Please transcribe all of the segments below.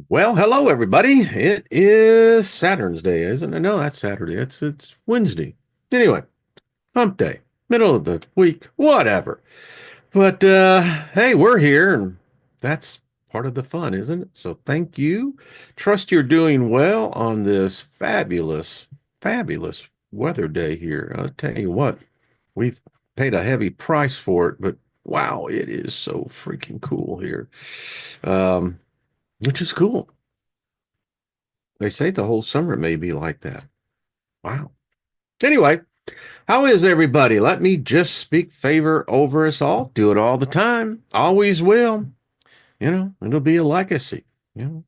Well, hello everybody. It is Saturn's Day, isn't it? No, that's Saturday. It's Wednesday. Anyway, hump day, middle of the week, whatever. But hey, we're here and that's part of the fun, isn't it? So thank you. Trust you're doing well on this fabulous weather day here. I'll tell you what, we've paid a heavy price for it, but wow, it is so freaking cool here. Um, which is cool. They say the whole summer may be like that. Wow. Anyway, how is everybody? Let me just speak favor over us all. Do it all the time. Always will. It'll be a legacy. You know,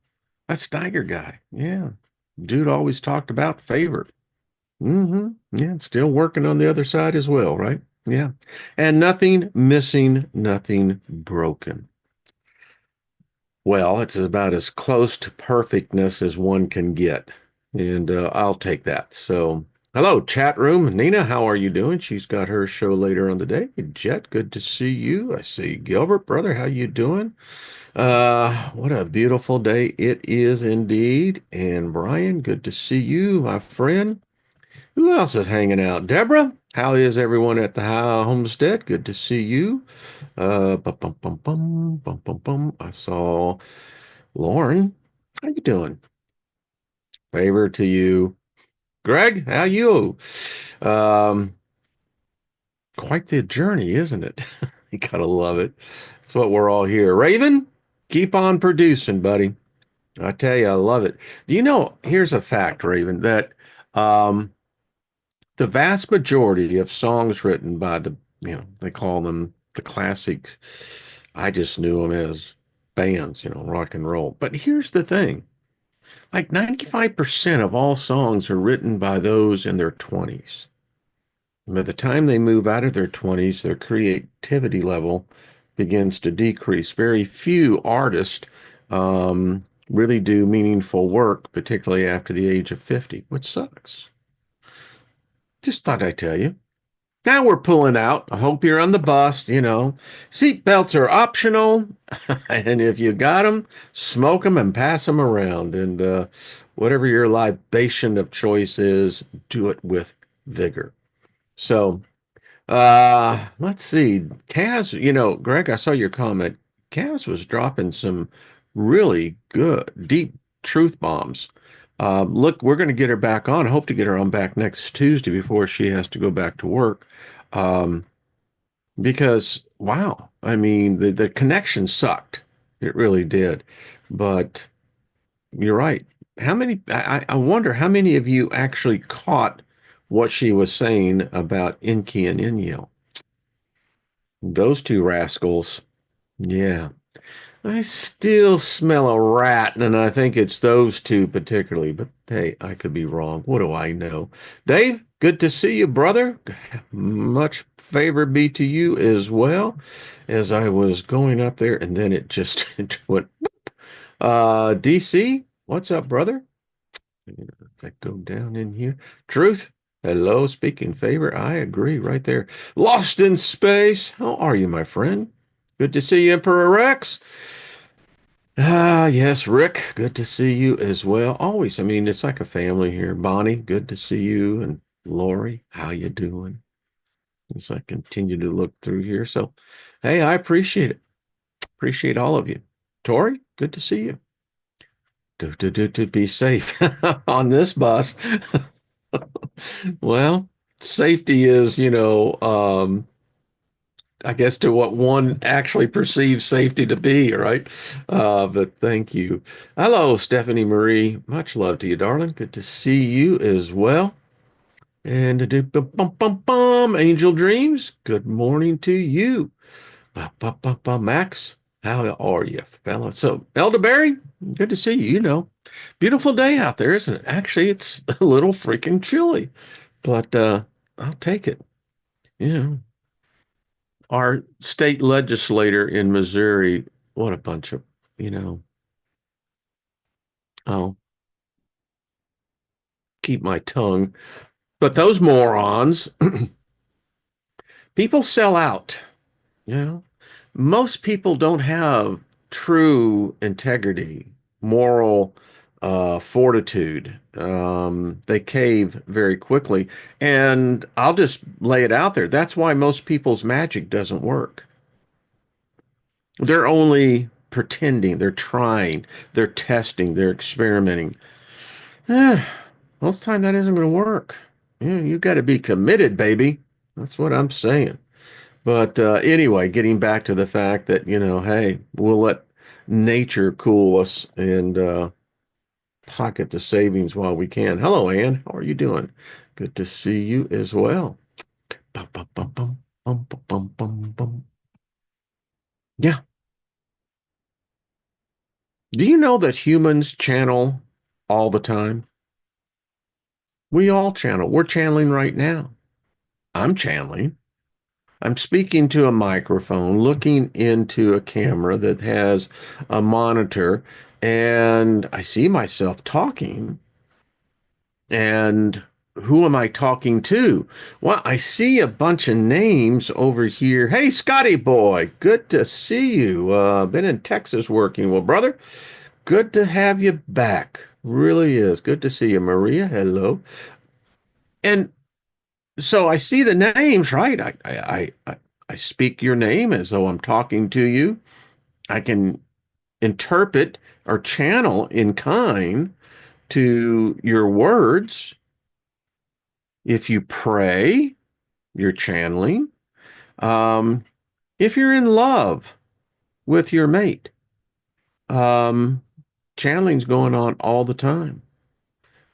that Steiger guy. Yeah. Dude always talked about favor. Yeah. Still working on the other side as well, right? Yeah. And nothing missing, nothing broken. Well, it's about as close to perfectness as one can get. And I'll take that. So, hello, chat room. Nina, how are you doing? She's got her show later on the day. Jet, good to see you. I see Gilbert, brother. How you doing? What a beautiful day it is indeed. And Brian, good to see you, my friend. Who else is hanging out? Deborah, how is everyone at the homestead? Good to see you. Bum, bum, bum, bum, bum, bum, bum. I saw Lauren. How you doing? Favor to you. Greg, how you? Um, Quite the journey, isn't it? You gotta love it. That's what we're all here. Raven, keep on producing, buddy. I tell you, I love it. Do you know, here's a fact, Raven, that um, the vast majority of songs written by they call them the classic, I just knew them as bands, rock and roll. But here's the thing. Like 95% of all songs are written by those in their 20s. By the time they move out of their 20s, their creativity level begins to decrease. Very few artists really do meaningful work, particularly after the age of 50, which sucks. Just thought I'd tell you. Now we're pulling out. I hope you're on the bus. Seat belts are optional. And if you got them, smoke them and pass them around. And whatever your libation of choice is, do it with vigor. So, let's see. Kaz, Greg, I saw your comment. Kaz was dropping some really good, deep truth bombs. Look, we're going to get her back on. I hope to get her on back next Tuesday before she has to go back to work. Um, because wow, I mean the connection sucked. It really did. But you're right. I wonder how many of you actually caught what she was saying about Inky and Inyo. Those two rascals. Yeah. I still smell a rat, and I think it's those two particularly, but hey, I could be wrong. What do I know? Dave, good to see you, brother. Much favor be to you as well. As I was going up there, and then it just it went. DC, what's up, brother? Let's go down in here. Truth, hello, speaking favor. I agree right there. Lost in space. How are you, my friend? Good to see you, Emperor Rex. Ah, yes, Rick, good to see you as well. Always, I mean, it's like a family here. Bonnie, good to see you. And Lori, how you doing? As I continue to look through here. So, hey, I appreciate it. Appreciate all of you. Tori, good to see you. To be safe on this bus. Well, safety is, I guess to what one actually perceives safety to be, right? But thank you. Hello, Stephanie Marie. Much love to you, darling. Good to see you as well. And to do bum bum bum, Angel Dreams. Good morning to you. Max, how are you, fella? So, Elderberry, good to see you. Beautiful day out there, isn't it? Actually, it's a little freaking chilly, but I'll take it. Yeah. Our state legislator in Missouri, what a bunch of, you know, I'll keep my tongue. But those morons, people sell out, you know. Most people don't have true integrity. moral fortitude. They cave very quickly. And I'll just lay it out there. That's why most people's magic doesn't work. They're only pretending, they're trying, they're testing, they're experimenting. Eh, most of the time that isn't going to work. Yeah, you got to be committed, baby. That's what I'm saying. But anyway, getting back to the fact that, hey, we'll let nature cool us and pocket the savings while we can. Hello, Ann. How are you doing? Good to see you as well. Bum, bum, bum, bum, bum, bum, bum, bum, bum. Yeah. Do you know that humans channel all the time? We all channel. We're channeling right now. I'm channeling. I'm speaking to a microphone, looking into a camera that has a monitor, and I see myself talking. And who am I talking to? Well, I see a bunch of names over here. Hey, Scotty boy, good to see you. Been in Texas working. Well, brother, good to have you back. Really is. Good to see you, Maria. Hello. And so I see the names, right? I speak your name as though I'm talking to you. I can interpret or channel in kind to your words. If you pray, you're channeling. Um, if you're in love with your mate, um, channeling's going on all the time.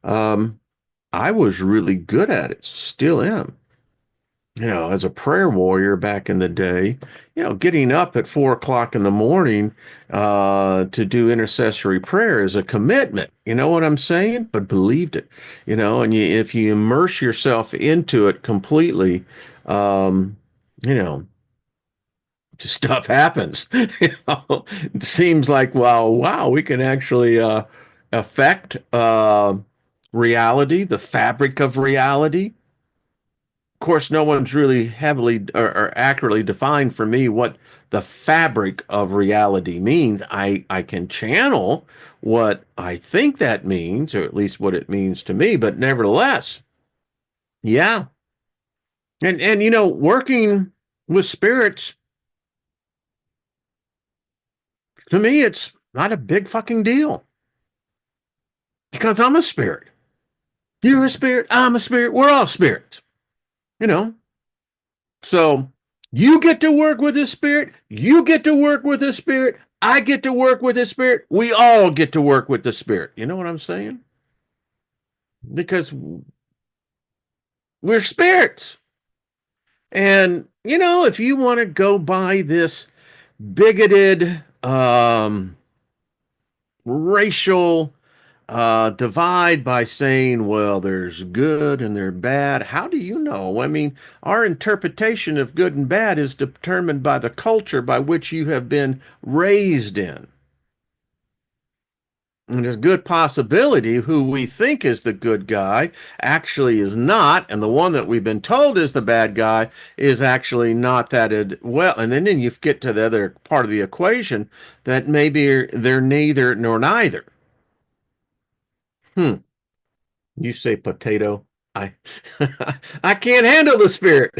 Um, I was really good at it, still am. As a prayer warrior back in the day, getting up at 4 o'clock in the morning to do intercessory prayer is a commitment. You know what I'm saying? But believed it, and if you immerse yourself into it completely, um, you know, stuff happens. It seems like, wow, we can actually affect reality, the fabric of reality. Of course, no one's really heavily or accurately defined for me what the fabric of reality means. I can channel what I think that means, or at least what it means to me, but nevertheless, yeah. And working with spirits, to me, it's not a big fucking deal because I'm a spirit. You're a spirit, I'm a spirit, we're all spirits, you know. So you get to work with his spirit. You get to work with his spirit. I get to work with his spirit. We all get to work with the spirit. You know what I'm saying? Because we're spirits. And, if you want to go by this bigoted, racial divide by saying, well, there's good and there's bad. How do you know? I mean, our interpretation of good and bad is determined by the culture by which you have been raised in. And there's a good possibility who we think is the good guy actually is not, and the one that we've been told is the bad guy is actually not that well. And then you get to the other part of the equation that maybe they're neither nor neither. Hmm. You say potato. I I can't handle the spirit.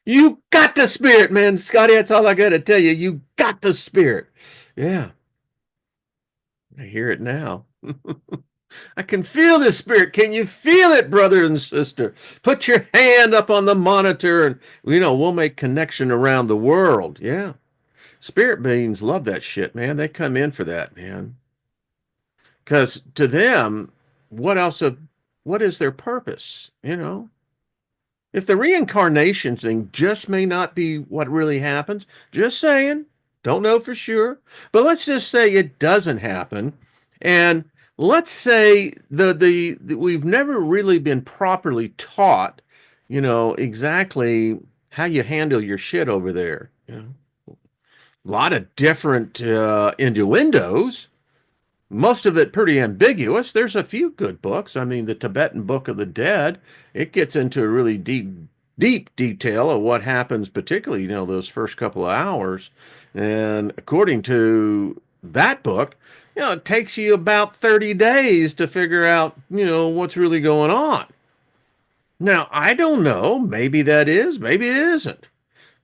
You got the spirit, man. Scotty, that's all I got to tell you. You got the spirit. Yeah, I hear it now. I can feel the spirit. Can you feel it, brother and sister? Put your hand up on the monitor and, we'll make connection around the world. Yeah. Spirit beings love that shit, man. They come in for that, man. Because to them, what else? What is their purpose? If the reincarnation thing just may not be what really happens, just saying, don't know for sure, but let's just say it doesn't happen, and let's say we've never really been properly taught, exactly how you handle your shit over there. A lot of different innuendos, most of it pretty ambiguous. There's a few good books. I mean, the Tibetan Book of the Dead, it gets into a really deep detail of what happens, particularly, those first couple of hours. And according to that book, it takes you about 30 days to figure out, what's really going on. Now, I don't know. Maybe that is, maybe it isn't.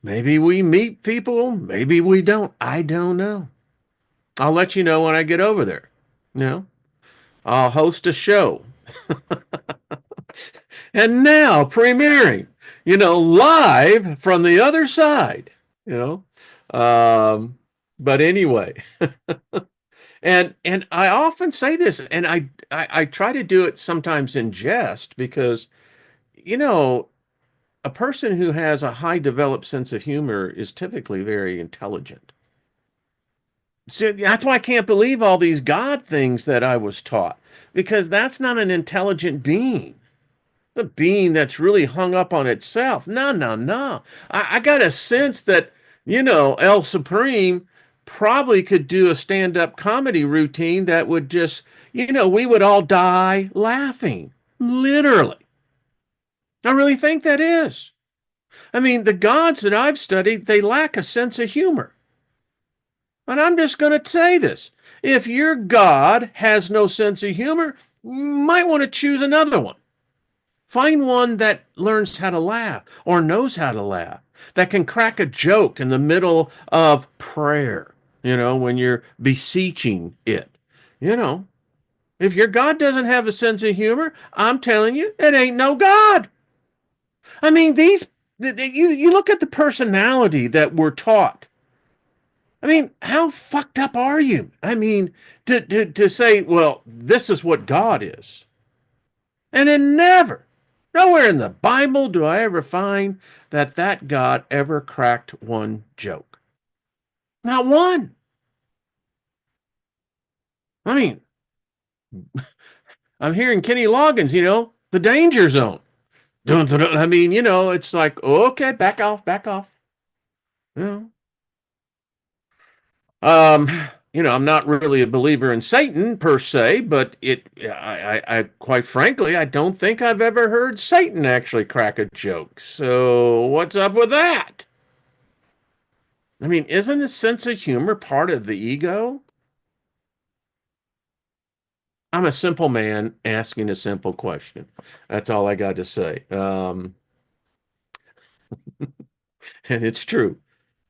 Maybe we meet people, maybe we don't. I don't know. I'll let you know when I get over there. You know, I'll host a show. And now premiering, live from the other side, you know. But anyway, and I often say this, and I try to do it sometimes in jest because, you know, a person who has a high developed sense of humor is typically very intelligent. So that's why I can't believe all these God things that I was taught, because that's not an intelligent being. The being that's really hung up on itself. No, no, no. I got a sense that, El Supreme probably could do a stand-up comedy routine that would just, we would all die laughing. Literally. I really think that is. I mean, the gods that I've studied, they lack a sense of humor. And I'm just going to say this. If your God has no sense of humor, you might want to choose another one. Find one that learns how to laugh or knows how to laugh, that can crack a joke in the middle of prayer, when you're beseeching it. You know, if your God doesn't have a sense of humor, I'm telling you, it ain't no God. I mean, you look at the personality that we're taught. I mean, how fucked up are you? I mean, to say, well, this is what God is. And then nowhere in the Bible do I ever find that God ever cracked one joke. Not one. I mean, I'm hearing Kenny Loggins, the danger zone. Dun, dun, dun. I mean, it's like, okay, back off, back off. You know, um, I'm not really a believer in Satan per se, but I quite frankly, I don't think I've ever heard Satan actually crack a joke. So what's up with that? I mean, isn't a sense of humor part of the ego? I'm a simple man asking a simple question. That's all I got to say. And it's true.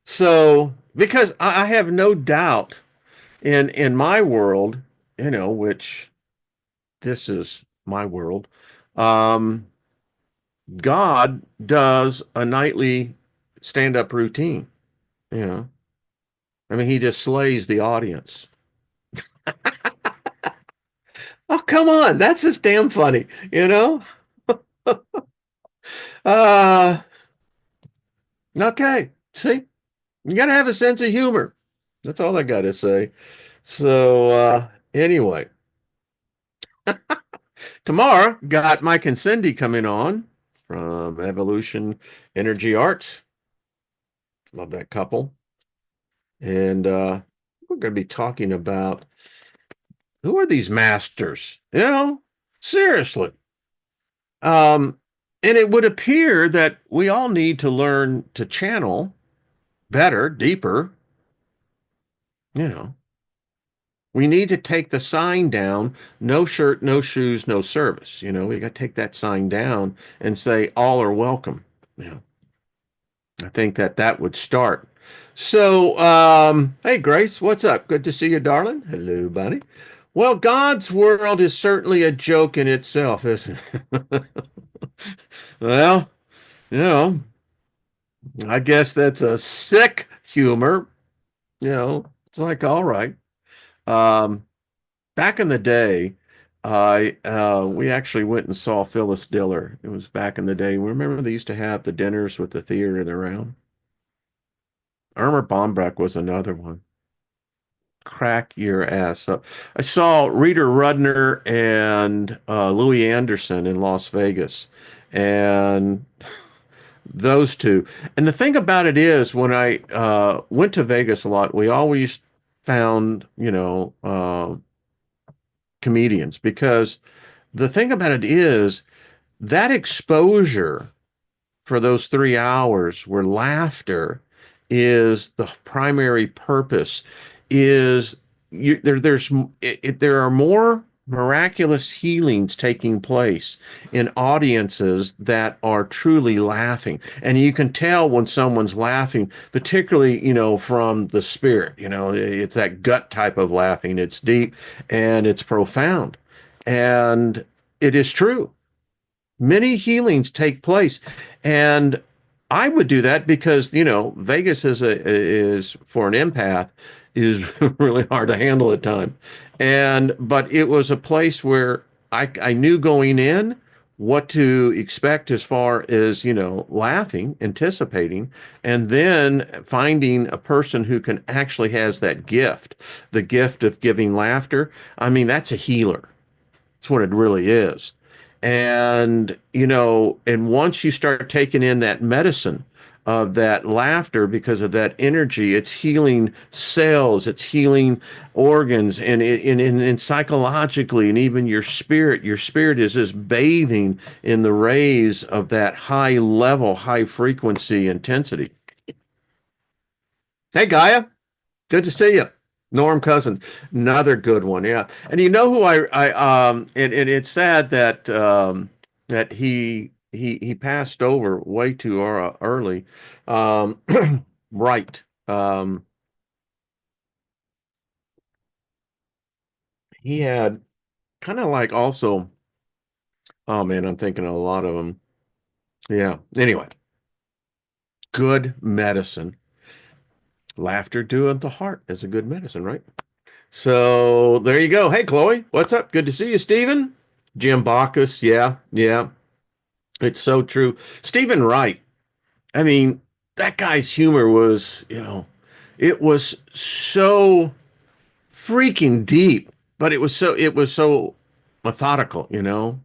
So, because I have no doubt in my world, which this is my world, um, God does a nightly stand-up routine. You know, I mean, he just slays the audience. Oh, come on, that's just damn funny, you know? Uh, okay. See, you got to have a sense of humor. That's all I got to say. So, anyway, tomorrow got Mike and Cindy coming on from Evolution Energy Arts. Love that couple. And we're going to be talking about who are these masters? Seriously. Um, and it would appear that we all need to learn to channel better, deeper, you know. We need to take the sign down, no shirt, no shoes, no service. We got to take that sign down and say all are welcome. I think that would start. So, hey, Grace, what's up? Good to see you, darling. Hello, buddy. Well, God's world is certainly a joke in itself, isn't it? Well, you know, I guess that's a sick humor. It's like, all right. Um, Back in the day, I we actually went and saw Phyllis Diller. It was back in the day. Remember they used to have the dinners with the theater in the round? Irma Bombeck was another one. Crack your ass up. I saw Rita Rudner and Louis Anderson in Las Vegas, and those two. And the thing about it is, when I went to Vegas a lot, we always found, comedians because the thing about it is that exposure for those 3 hours where laughter is the primary purpose is there are more miraculous healings taking place in audiences that are truly laughing, and you can tell when someone's laughing, particularly from the spirit. It's that gut type of laughing. It's deep and it's profound, and it is true. Many healings take place, and I would do that because Vegas is for an empath is really hard to handle at times. And but it was a place where I knew going in what to expect as far as laughing, anticipating, and then finding a person who can actually has that gift, the gift of giving laughter. I mean, that's a healer. That's what it really is. And once you start taking in that medicine of that laughter because of that energy, it's healing cells, it's healing organs, and psychologically, and even your spirit is just bathing in the rays of that high level, high frequency intensity. Hey, Gaia. Good to see you. Norm Cousin, another good one, yeah. And you know who and it's sad that that he passed over way too early. Um, right. He had kind of like also, oh man, I'm thinking of a lot of them. Yeah. Anyway, good medicine. Laughter doeth the heart is a good medicine, right? So there you go. Hey, Chloe, what's up? Good to see you, Stephen. Jim Bacchus, yeah, yeah. It's so true. Stephen Wright. I mean, that guy's humor was, it was so freaking deep, but it was so methodical,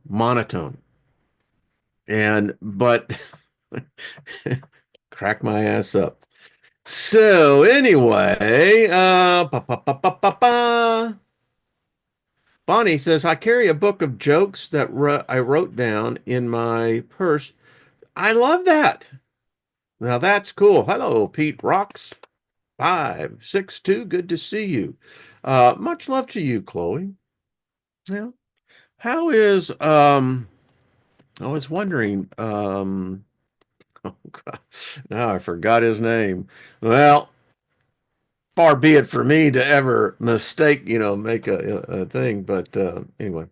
monotone. But crack my ass up. So anyway, Bonnie says I carry a book of jokes that I wrote down in my purse. I love that. Now that's cool. Hello, Pete Rocks. 562. Good to see you. Much love to you, Chloe. Yeah. How is I was wondering, oh God, now I forgot his name. Well, far be it for me to ever mistake, make a thing, but anyway,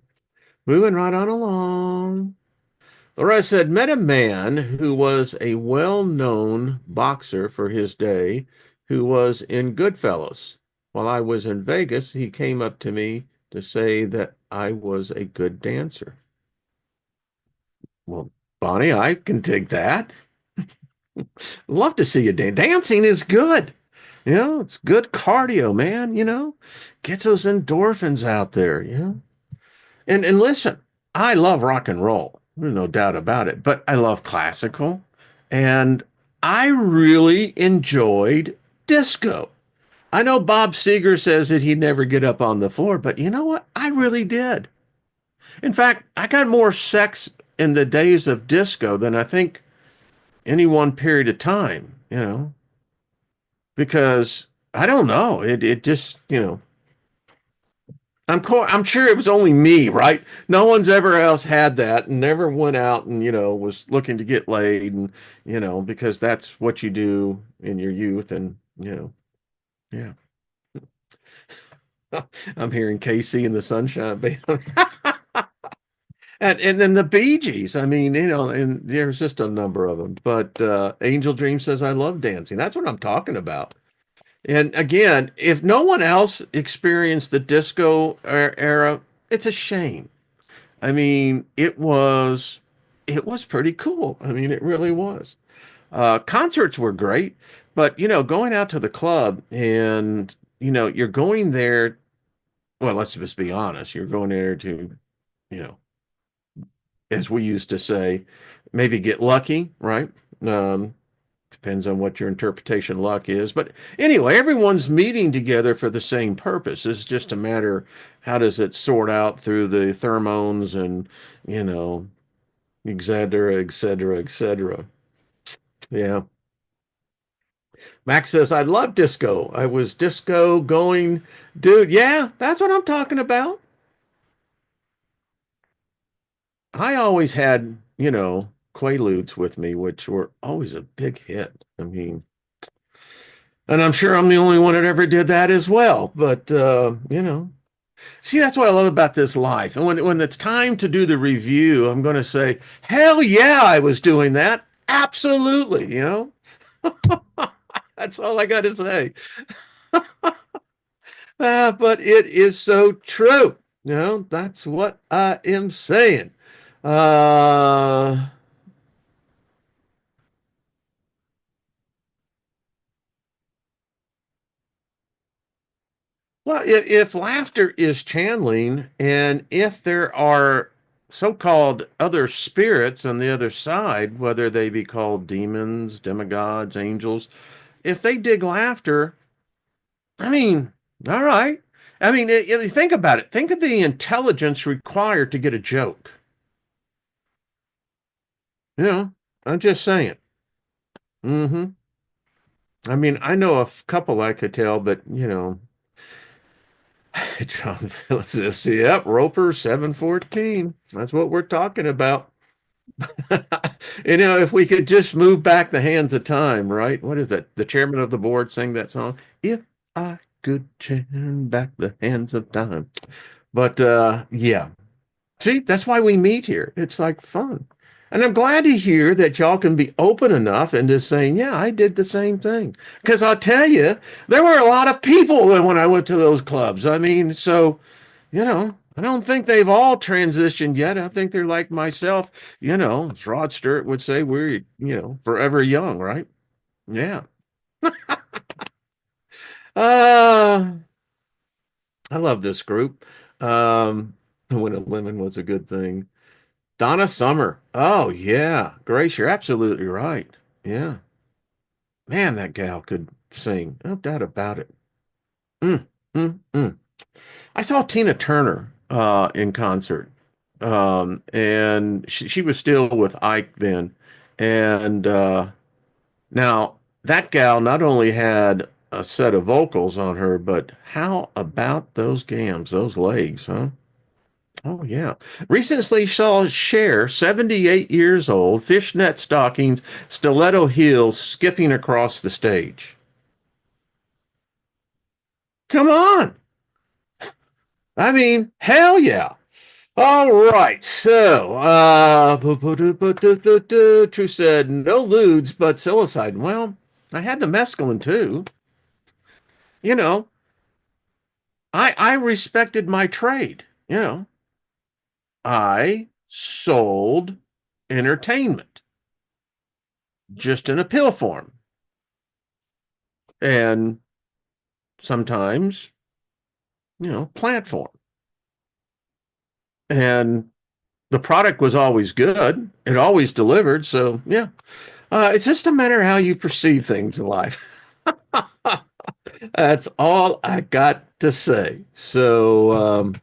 moving right on along. Laura said, met a man who was a well-known boxer for his day, who was in Goodfellas. While I was in Vegas, he came up to me to say that I was a good dancer. Well, Bonnie, I can take that. Love to see you dance. Dancing is good. It's good cardio, man, gets those endorphins out there, And listen, I love rock and roll. There's no doubt about it. But I love classical. And I really enjoyed disco. I know Bob Seger says that he'd never get up on the floor, but you know what? I really did. In fact, I got more sex in the days of disco than I think any one period of time, because I don't know. It just, I'm sure it was only me, right? No one's ever else had that and never went out and, was looking to get laid and, because that's what you do in your youth and, yeah. I'm hearing KC and the Sunshine Band. And then the Bee Gees. I mean, and there's just a number of them. But Angel Dream says, I love dancing. That's what I'm talking about. And again, if no one else experienced the disco era, it's a shame. I mean, it was pretty cool. I mean, it really was. Concerts were great, but going out to the club and you're going there. Well, let's just be honest. You're going there to, you know, as we used to say, maybe get lucky, right? Um, Depends on what your interpretation luck is. But anyway, everyone's meeting together for the same purpose. It's just a matter how does it sort out through the pheromones and, you know, et cetera, et cetera, et cetera. Yeah. Max says, I love disco. I was disco going, dude. Yeah, that's what I'm talking about. I always had, Quaaludes with me, which were always a big hit. I mean, and I'm sure I'm the only one that ever did that as well. But, see, that's what I love about this life. And when it's time to do the review, I'm going to say, hell yeah, I was doing that. Absolutely. That's all I got to say. But it is so true. That's what I am saying. Uh, well, if laughter is channeling, and if there are so-called other spirits on the other side, whether they be called demons, demigods, angels, if they dig laughter, I mean, all right. I mean, think about it. Think of the intelligence required to get a joke. You know, I'm just saying. Hmm. I mean, I know a couple I could tell, but John Phillips says, yep, Roper 714. That's what we're talking about. If we could just move back the hands of time, right? What is that? The chairman of the board sang that song. If I could turn back the hands of time. But yeah. See, that's why we meet here. It's like fun. And I'm glad to hear that y'all can be open enough and just saying, yeah, I did the same thing. Because I'll tell you, there were a lot of people when I went to those clubs. I mean, so, I don't think they've all transitioned yet. I think they're like myself, as Rod Stewart would say, we're, forever young, right? Yeah. Uh, I love this group. When a lemon was a good thing. Donna Summer. Oh, yeah. Grace, you're absolutely right. Yeah. Man, that gal could sing. No doubt about it. Mm, mm. I saw Tina Turner in concert. And she was still with Ike then. And now that gal not only had a set of vocals on her, but how about those gams, those legs, huh? Oh, yeah. Recently saw Cher, 78 years old, fishnet stockings, stiletto heels, skipping across the stage. Come on. I mean, hell yeah. All right. So, True said no lewds, but psilocybin. Well, I had the mescaline too. You know, I respected my trade. I sold entertainment just in a pill form. And sometimes, plant form. And the product was always good. It always delivered. So, yeah, it's just a matter of how you perceive things in life. That's all I got to say. So,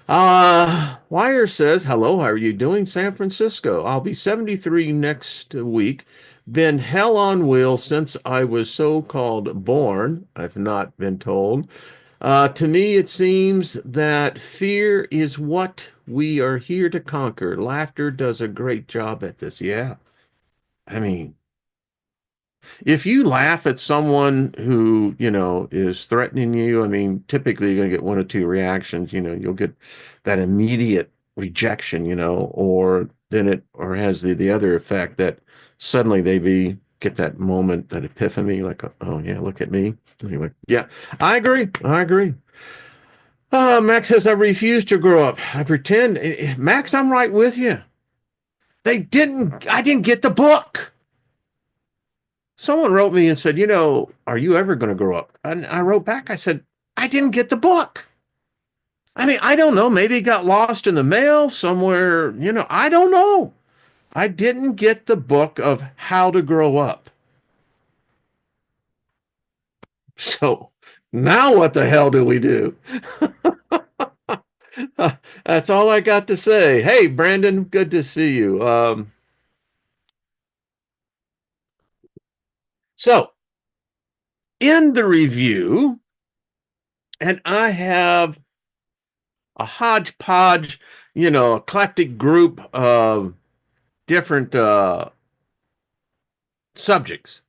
Wire says, hello, how are you doing, San Francisco? I'll be 73 next week. Been hell on wheels since I was so-called born. I've not been told. To me, it seems that fear is what we are here to conquer. Laughter does a great job at this. Yeah. I mean, if you laugh at someone who, is threatening you, I mean, typically you're going to get one or two reactions. You'll get that immediate rejection, or then or has the other effect that suddenly get that moment, that epiphany, like, oh yeah, look at me. Anyway, yeah, I agree. I agree. Max says, I refuse to grow up. I pretend. Max, I'm right with you. I didn't get the book. Someone wrote me and said, are you ever going to grow up? And I wrote back, I said, I didn't get the book. I mean, I don't know. Maybe it got lost in the mail somewhere. I don't know. I didn't get the book of how to grow up. So now what the hell do we do? That's all I got to say. Hey, Brandon, good to see you. So in the review, and I have a hodgepodge, eclectic group of different subjects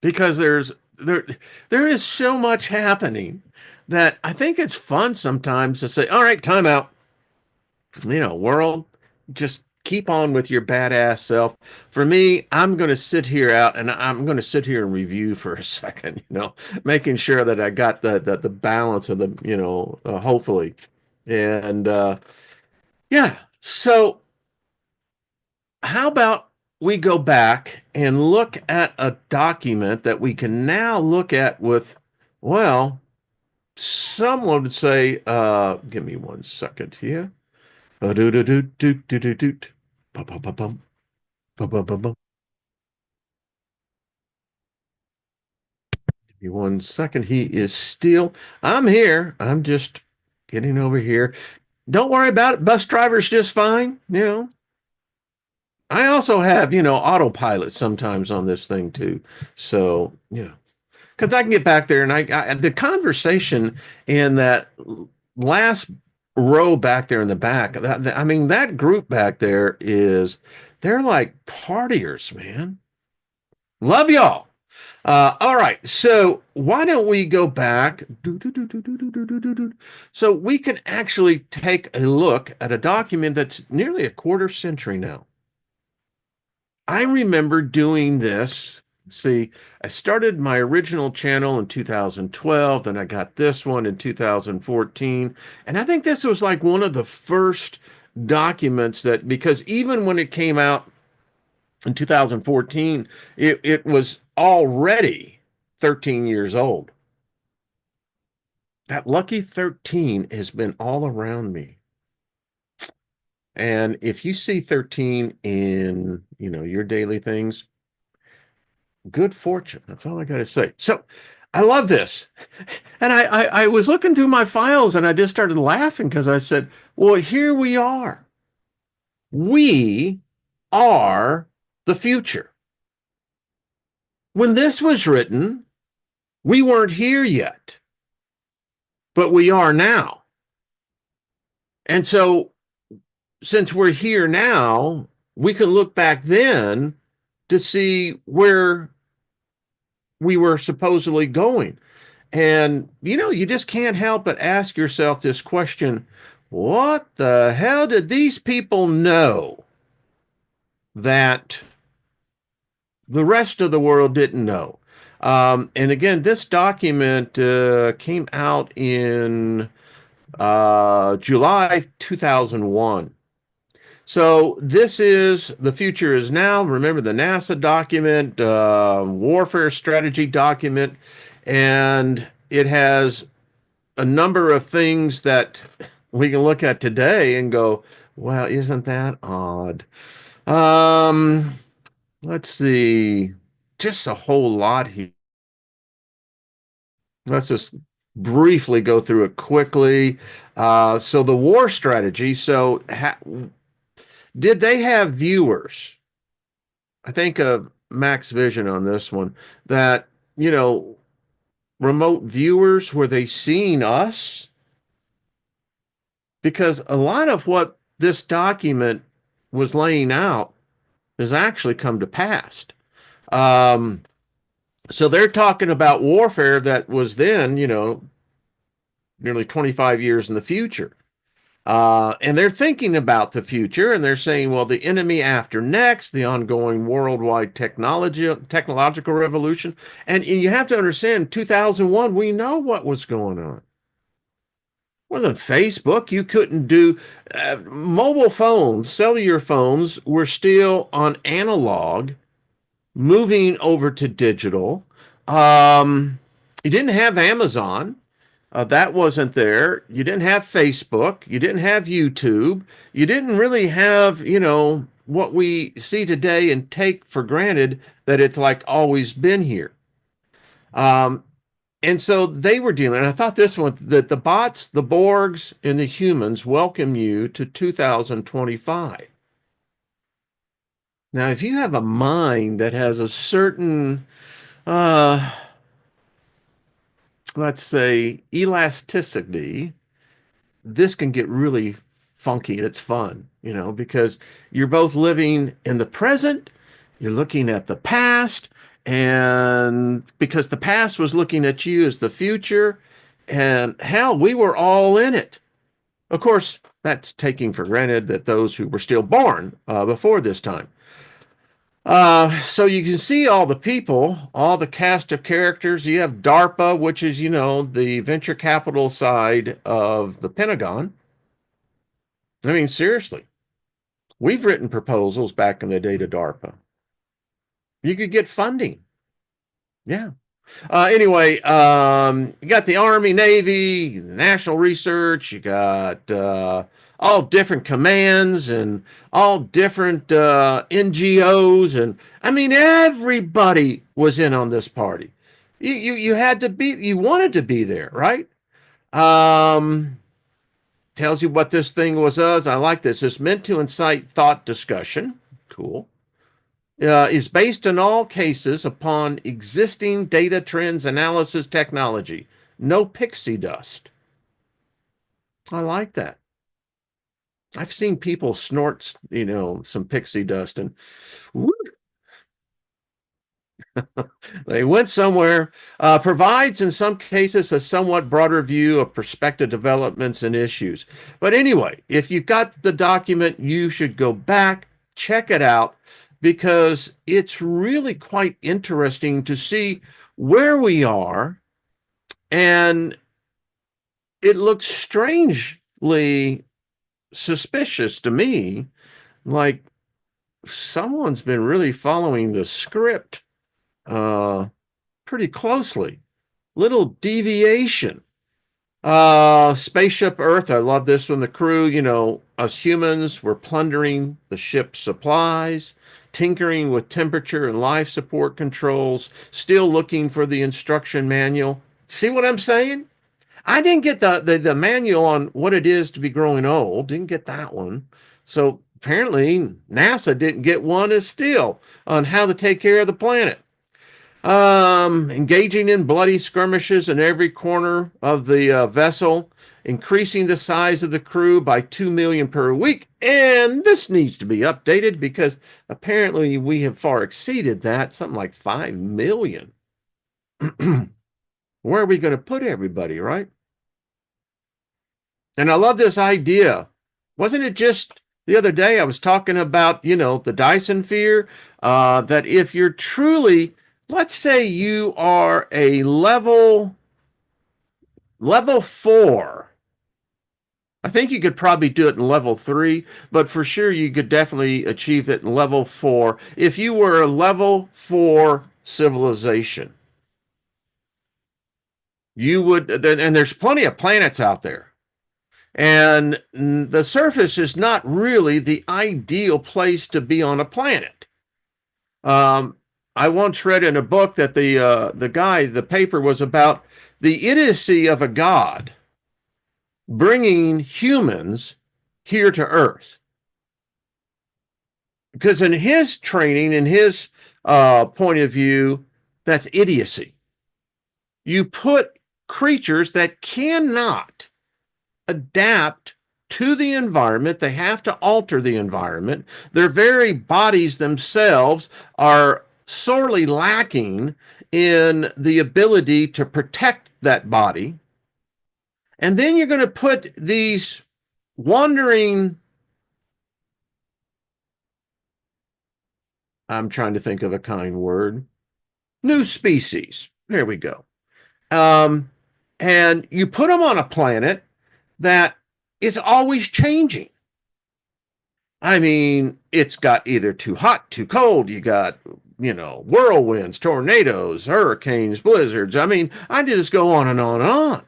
because there there is so much happening that I think it's fun sometimes to say, "All right, time out." World, just keep on with your badass self. For me, I'm going to sit here out and I'm going to sit here and review for a second, making sure that I got the balance of the, hopefully. And yeah, so how about we go back and look at a document that we can now look at with, well, someone would say, give me one second here. Do do do do do do do. Bum, bum, bum, bum, bum, bum, bum, bum. Give me one second. He is still. I'm here. I'm just getting over here. Don't worry about it. Bus driver's just fine. I also have, autopilot sometimes on this thing too. So, yeah. Because I can get back there and the conversation in that last row back there in the back, I mean, that group back there they're like partiers, man. Love y'all. All right. So why don't we go back? So we can actually take a look at a document that's nearly a quarter century now. I remember doing this. See, I started my original channel in 2012, then I got this one in 2014. And I think this was like one of the first documents that, because even when it came out in 2014, it was already 13 years old. That lucky 13 has been all around me. And if you see 13 in, your daily things, good fortune. That's all I got to say. So I love this. And I was looking through my files and I just started laughing because I said, well, here we are. We are the future. When this was written, we weren't here yet, but we are now. And so since we're here now, we can look back then to see where we were supposedly going. And, you just can't help but ask yourself this question: what the hell did these people know that the rest of the world didn't know? And again, this document came out in July 2001. So this is The Future Is Now. Remember the NASA document, warfare strategy document, and it has a number of things that we can look at today and go, "Wow, isn't that odd?" Um, let's see, just a whole lot here. Let's just briefly go through it quickly. So the war strategy. So did they have viewers? I think of Max Vision on this one, that, you know, remote viewers, were they seeing us? Because a lot of what this document was laying out has actually come to pass. Um, so they're talking about warfare that was then, nearly 25 years in the future. And they're thinking about the future and they're saying, well, the enemy after next, the ongoing worldwide technological revolution. And you have to understand, 2001, we know what was going on. It wasn't Facebook. You couldn't do mobile phones, cellular phones were still on analog, moving over to digital. You didn't have Amazon. That wasn't there. You didn't have Facebook. You didn't have YouTube. You didn't really have, what we see today and take for granted that it's like always been here. Um, and so they were dealing, and I thought this one, that the bots, the Borgs, and the humans welcome you to 2025. Now, if you have a mind that has a certain uh, let's say elasticity, this can get really funky. It's fun, because you're both living in the present, you're looking at the past, and because the past was looking at you as the future, and hell, we were all in it. Of course, that's taking for granted that those who were still born before this time. So you can see all the people, all the cast of characters. You have DARPA, which is, the venture capital side of the Pentagon. I mean, seriously, we've written proposals back in the day to DARPA. You could get funding. Yeah. Anyway, you got the Army, Navy, National Research, you got all different commands and all different NGOs. And I mean, everybody was in on this party. You had to be, you wanted to be there, right? Um, Tells you what this thing was. I like this. It's meant to incite thought discussion. Cool. Is based in all cases upon existing data trends analysis technology. No pixie dust. I like that. I've seen people snort, some pixie dust and whoop, they went somewhere. Provides in some cases a somewhat broader view of prospective developments and issues. But anyway, if you've got the document, you should go back, check it out, because it's really quite interesting to see where we are. And it looks strangely suspicious to me, like someone's been really following the script uh, pretty closely. Little deviation. Spaceship Earth, I love this one. The crew, us humans were plundering the ship's supplies, tinkering with temperature and life support controls, still looking for the instruction manual. See what I'm saying? I didn't get the manual on what it is to be growing old. Didn't get that one. So apparently NASA didn't get one as still on how to take care of the planet. Engaging in bloody skirmishes in every corner of the vessel, increasing the size of the crew by 2 million per week. And this needs to be updated because apparently we have far exceeded that, something like 5 million. Where are we going to put everybody, right? And I love this idea. Wasn't it just the other day I was talking about, the Dyson sphere, that if you're truly, let's say you are a level 4. I think you could probably do it in level 3, but for sure you could definitely achieve it in level 4 if you were a level 4 civilization. You would, and there's plenty of planets out there. And the surface is not really the ideal place to be on a planet. Um, I once read in a book that the paper was about the idiocy of a god bringing humans here to Earth. Because in his training, in his point of view, that's idiocy. You put creatures that cannot adapt to the environment. They have to alter the environment. Their very bodies themselves are sorely lacking in the ability to protect that body. And then you're going to put these wandering, I'm trying to think of a kind word, new species. There we go. Um, and you put them on a planet that is always changing. I mean, it's got either too hot, too cold. You got, whirlwinds, tornadoes, hurricanes, blizzards. I mean, I just go on and on and on.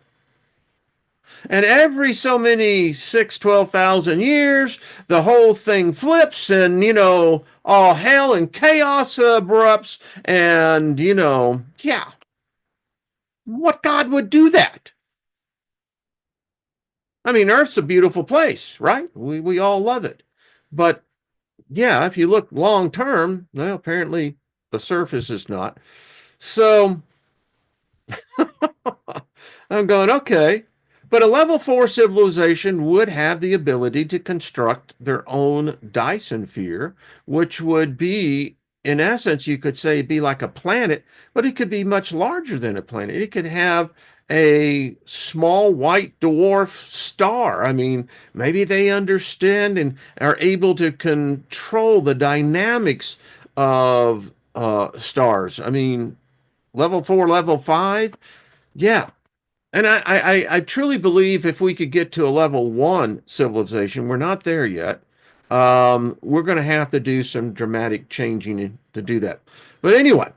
And every so many 12,000 years, the whole thing flips and, all hell and chaos erupts. And, yeah, what God would do that? I mean, Earth's a beautiful place, right? We all love it. But yeah, if you look long term, well, apparently the surface is not. So I'm going, okay. But a level four civilization would have the ability to construct their own Dyson sphere, which would be, in essence, you could say be like a planet, but it could be much larger than a planet. It could have a small white dwarf star. I mean, maybe they understand and are able to control the dynamics of stars. I mean, level four, level five. Yeah, and I truly believe if we could get to a level one civilization, we're not there yet. We're going to have to do some dramatic changing to do that. But anyway,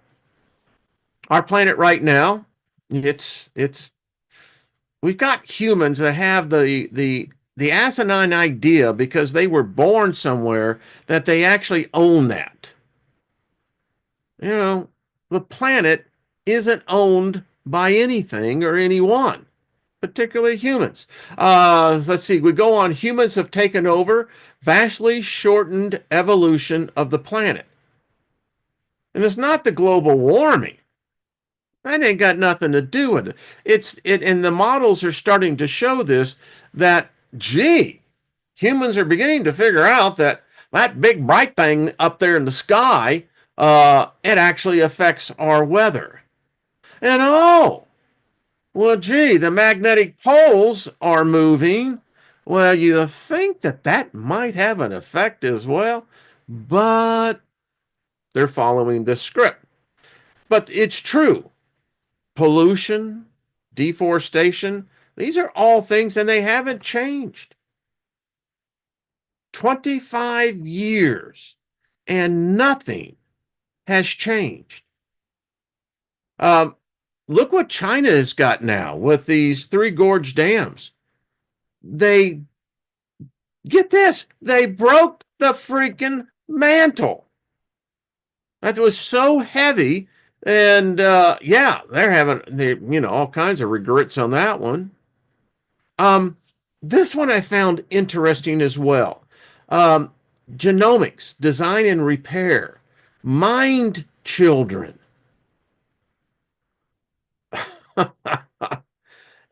our planet right now, it's we've got humans that have the asinine idea because they were born somewhere that they actually own that. You know, the planet isn't owned by anything or anyone, particularly humans. Let's see, we go on. Humans have taken over, vastly shortened evolution of the planet. And it's not the global warming. That ain't got nothing to do with it. And the models are starting to show this that, gee, humans are beginning to figure out that that big bright thing up there in the sky, it actually affects our weather. And oh, well, gee, the magnetic poles are moving. Well, you think that that might have an effect as well, but they're following the script. But it's true. Pollution, deforestation, these are all things and they haven't changed. 25 years and nothing has changed. Um, Look what China has got now with these three gorge dams. They Get this, they broke the freaking mantle. That was so heavy. And yeah, they're having all kinds of regrets on that one. Um, this one I found interesting as well. Um, Genomics, design and repair, mind children.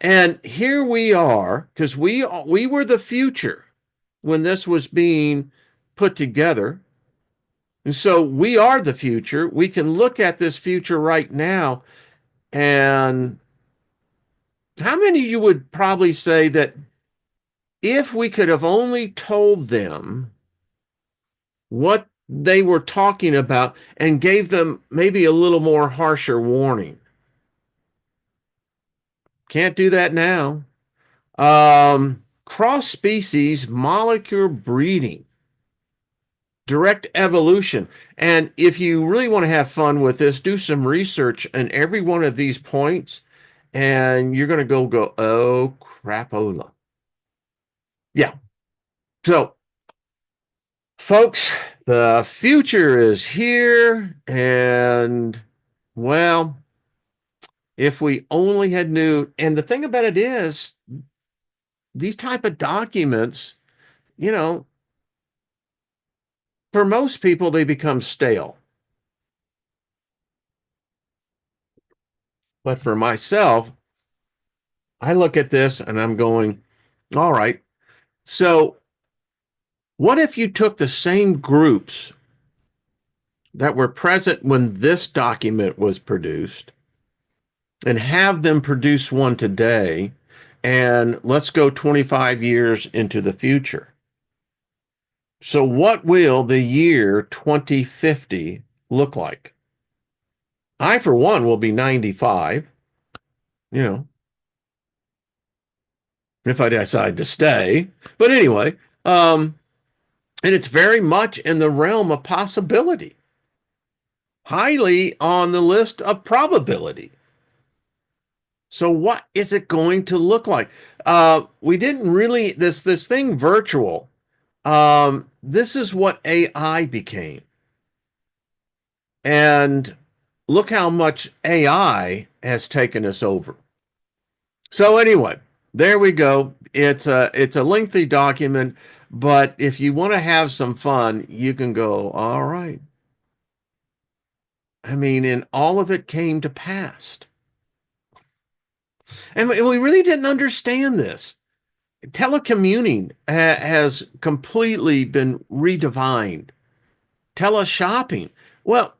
And here we are, because we were the future when this was being put together. And so we are the future. We can look at this future right now. And how many of you would probably say that if we could have only told them what they were talking about and gave them maybe a little more harsher warning? Can't do that now. Cross species molecular breeding, direct evolution. And if you really want to have fun with this, do some research on every one of these points, and you're going to go, oh, crapola. Yeah. So, folks, the future is here. And, well, if we only had knew, and the thing about it is, these type of documents, you know, for most people, they become stale. But for myself, I look at this and I'm going, all right, so what if you took the same groups that were present when this document was produced and have them produce one today, and let's go 25 years into the future? So, what will the year 2050 look like? I, for one, will be 95, you know, if I decide to stay. But anyway, and it's very much in the realm of possibility, highly on the list of probability. So what is it going to look like? We didn't really this thing virtual. This is what AI became, and look how much AI has taken us over. So anyway, there we go. It's a lengthy document, but if you want to have some fun, you can go, all right. I mean, and all of it came to pass. And we really didn't understand this. Telecommuting has completely been redefined. Teleshopping. Well,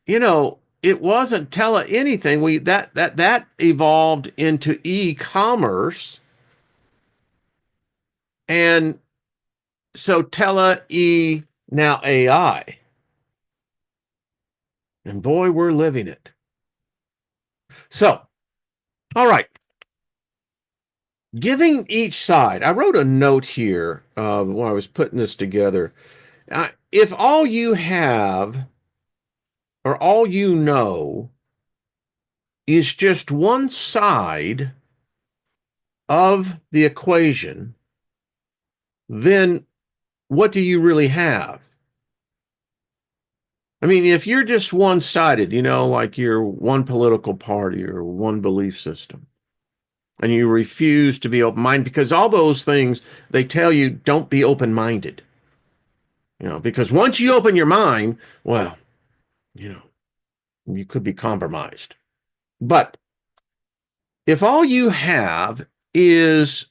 it wasn't tele anything. That evolved into e-commerce, and so tele e now AI. And boy, we're living it. So, all right, giving each side. I wrote a note here when I was putting this together. If all you have or all you know is just one side of the equation, then what do you really have? I mean, if you're just one-sided, like you're one political party or one belief system, and you refuse to be open-minded, because all those things, they tell you don't be open-minded, because once you open your mind, well, you know, you could be compromised. But if all you have is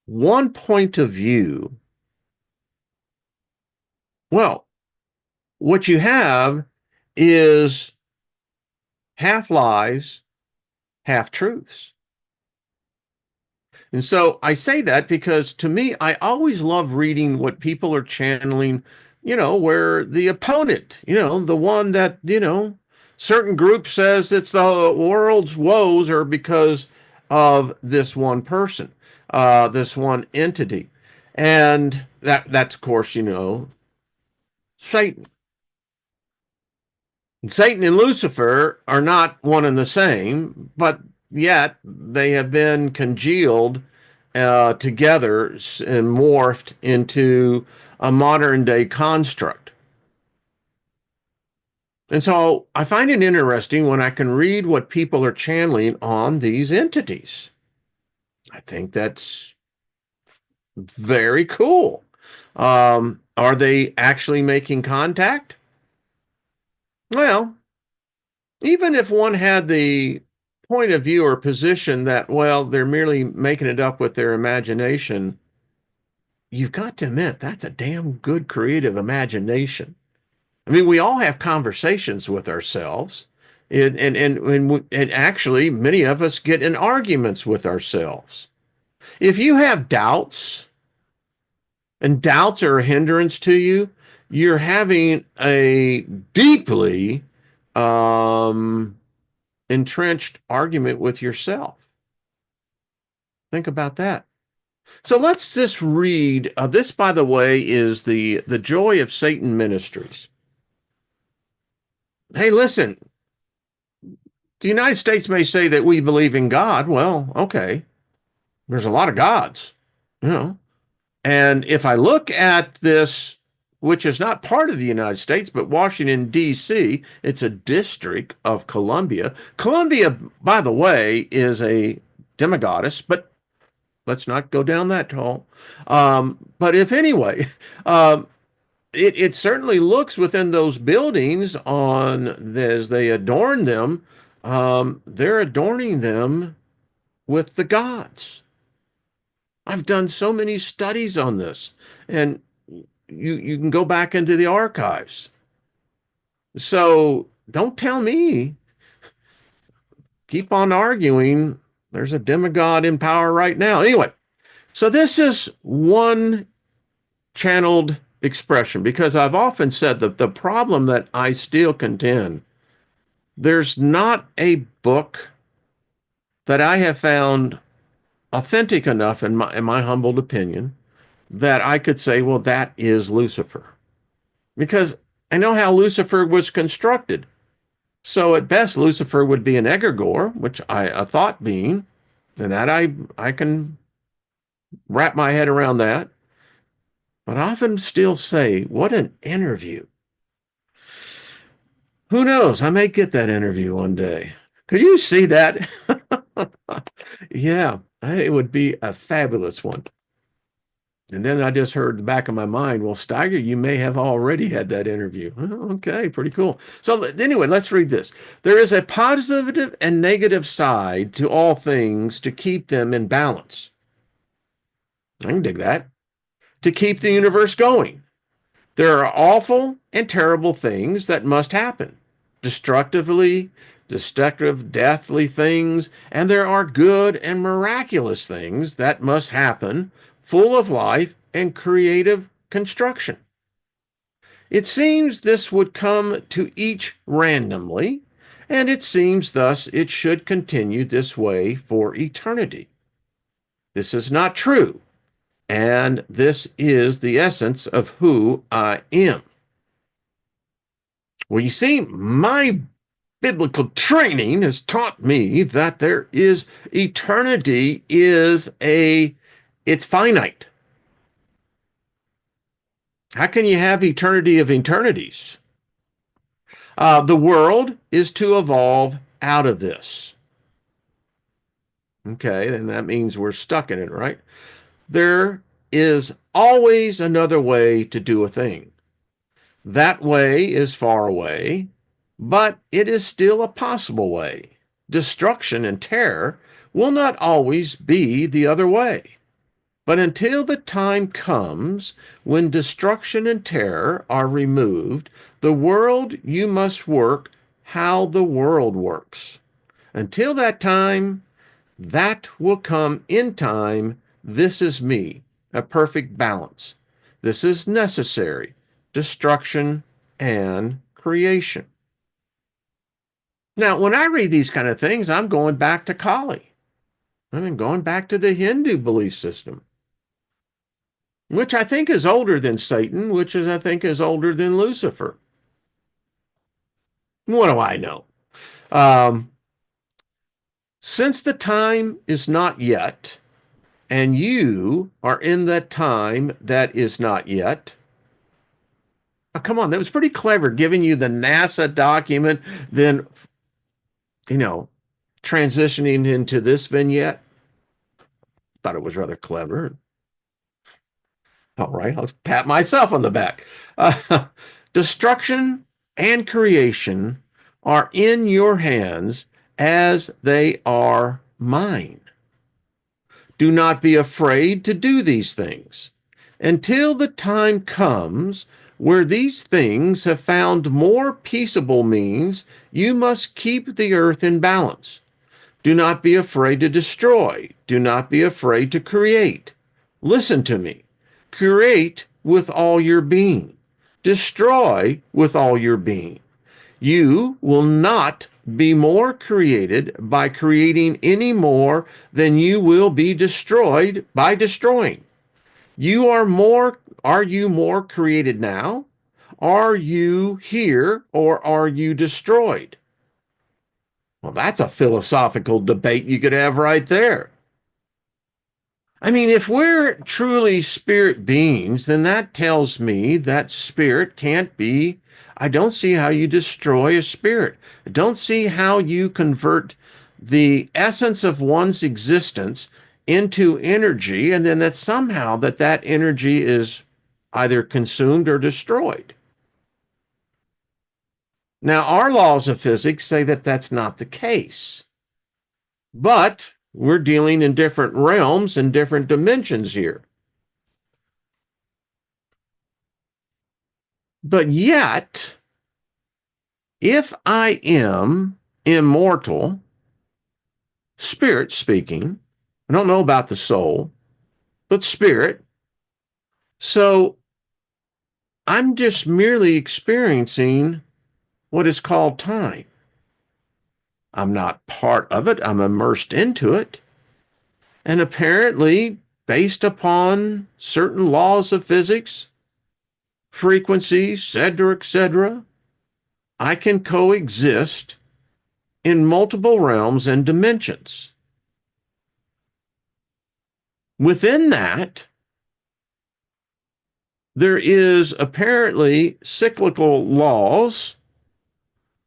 one point of view, well, what you have is half lies, half truths. And so I say that because to me, I always love reading what people are channeling, where the opponent, the one that, certain group says it's the world's woes are because of this one person, this one entity. And that's, of course, Satan. Satan and Lucifer are not one and the same, but yet they have been congealed together and morphed into a modern day construct. And so I find it interesting when I can read what people are channeling on these entities. I think that's very cool. Are they actually making contact? Well, even if one had the point of view or position that, well, they're merely making it up with their imagination, you've got to admit that's a damn good creative imagination. I mean, we all have conversations with ourselves, and actually, many of us get in arguments with ourselves. If you have doubts, and doubts are a hindrance to you, you're having a deeply um, entrenched argument with yourself. Think about that. So let's just read. This, by the way, is the Joy of Satan Ministries. Hey, listen, the United States may say that we believe in God. Well, okay, there's a lot of gods, you know. And if I look at this, which is not part of the United States, but Washington, D.C., it's a district of Columbia. Columbia, by the way, is a demigoddess, but let's not go down that hole. But if anyway, um, it certainly looks within those buildings as they adorn them, they're adorning them with the gods. I've done so many studies on this, and you can go back into the archives. So don't tell me, keep on arguing. There's a demigod in power right now. Anyway, so this is one channeled expression because I've often said that the problem that I still contend, there's not a book that I have found authentic enough in my humbled opinion that I could say, well, that is Lucifer. Because I know how Lucifer was constructed. So at best, Lucifer would be an egregore, which a thought being, and that I can wrap my head around that. But I often still say, what an interview. Who knows? I may get that interview one day. Could you see that? Yeah, it would be a fabulous one. And then I just heard the back of my mind, well, Steiger, you may have already had that interview. Oh, okay, pretty cool. So anyway, let's read this. There is a positive and negative side to all things to keep them in balance. I can dig that. To keep the universe going. There are awful and terrible things that must happen, destructively, destructive, deathly things, and there are good and miraculous things that must happen, full of life and creative construction. It seems this would come to each randomly, and it seems thus it should continue this way for eternity. This is not true, and this is the essence of who I am. Well, you see, my biblical training has taught me that there is eternity is it's finite. How can you have eternity of eternities? The world is to evolve out of this. Okay, and that means we're stuck in it, right? There is always another way to do a thing. That way is far away, but it is still a possible way. Destruction and terror will not always be the other way. But until the time comes when destruction and terror are removed, the world you must work how the world works. Until that time, that will come in time. This is me, a perfect balance. This is necessary, destruction and creation. Now, when I read these kind of things, I'm going back to Kali. I mean, going back to the Hindu belief system, which I think is older than Satan, which is, I think, is older than Lucifer. What do I know? Um, since the time is not yet, and you are in that time that is not yet. Oh, come on, that was pretty clever, giving you the NASA document, then, you know, transitioning into this vignette. Thought it was rather clever. All right, I'll pat myself on the back. Destruction and creation are in your hands as they are mine. Do not be afraid to do these things until the time comes where these things have found more peaceable means. You must keep the earth in balance. Do not be afraid to destroy. Do not be afraid to create. Listen to me. Create with all your being. Destroy with all your being. You will not be more created by creating any more than you will be destroyed by destroying. Are you more created now? Are you here or are you destroyed? Well, that's a philosophical debate you could have right there. I mean, if we're truly spirit beings, then that tells me that spirit can't be. I don't see how you destroy a spirit. I don't see how you convert the essence of one's existence into energy, and then that somehow that energy is either consumed or destroyed. Now, our laws of physics say that that's not the case. But we're dealing in different realms and different dimensions here. But yet, if I am immortal, spirit speaking, I don't know about the soul, but spirit, so I'm just merely experiencing what is called time. I'm not part of it, I'm immersed into it. And apparently, based upon certain laws of physics, frequencies, etc., I can coexist in multiple realms and dimensions. Within that, there is apparently cyclical laws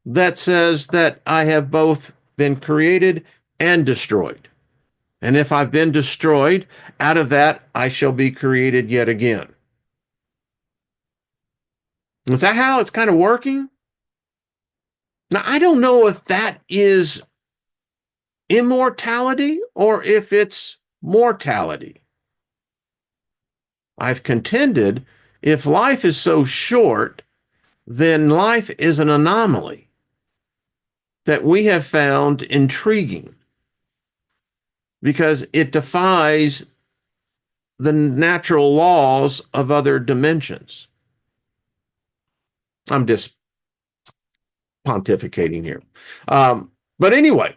that says that I have both been created and destroyed. And if I've been destroyed, out of that I shall be created yet again. Is that how it's kind of working? Now, I don't know if that is immortality or if it's mortality. I've contended if life is so short, then life is an anomaly that we have found intriguing because it defies the natural laws of other dimensions. I'm just pontificating here. But anyway,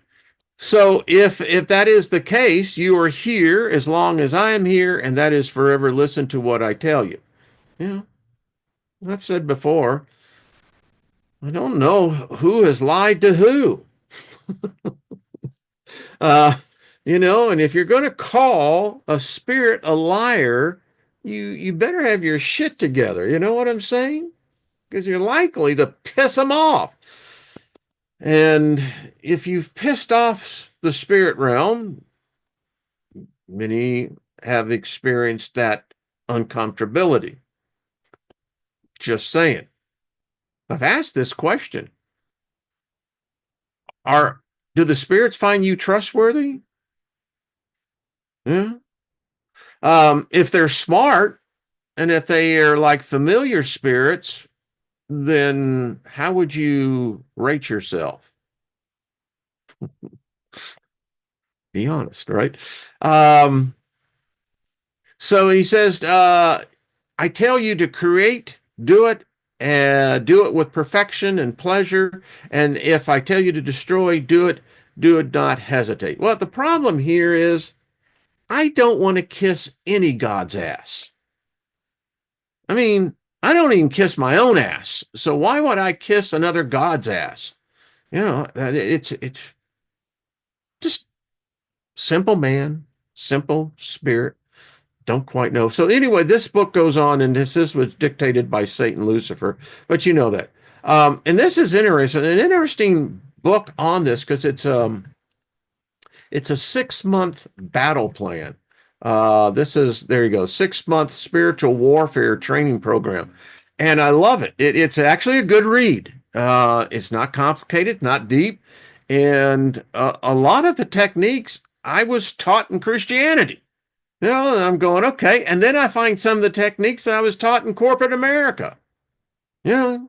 so if that is the case, you are here as long as I am here, and that is forever listen to what I tell you. Yeah, I've said before, I don't know who has lied to who. Uh, and if you're going to call a spirit a liar, you better have your shit together. You know what I'm saying? Because you're likely to piss them off. And if you've pissed off the spirit realm, many have experienced that uncomfortability. Just saying. I've asked this question. Are do the spirits find you trustworthy? Yeah. If they're smart and if they are like familiar spirits, then how would you rate yourself? Be honest, right? Um, so he says, I tell you to create, do it, and do it with perfection and pleasure. And if I tell you to destroy, do it, not hesitate. Well, the problem here is I don't want to kiss any God's ass. I mean, I don't even kiss my own ass. So why would I kiss another God's ass? It's just simple man, simple spirit. Don't quite know. So anyway, this book goes on, and this was dictated by Satan Lucifer, but you know that. And this is interesting, an interesting book on this because it's a 6 month battle plan. This is there you go, 6 month spiritual warfare training program, and I love it. It's actually a good read. It's not complicated, not deep, and a lot of the techniques I was taught in Christianity. And I'm going, okay. And then I find some of the techniques that I was taught in corporate America. You know,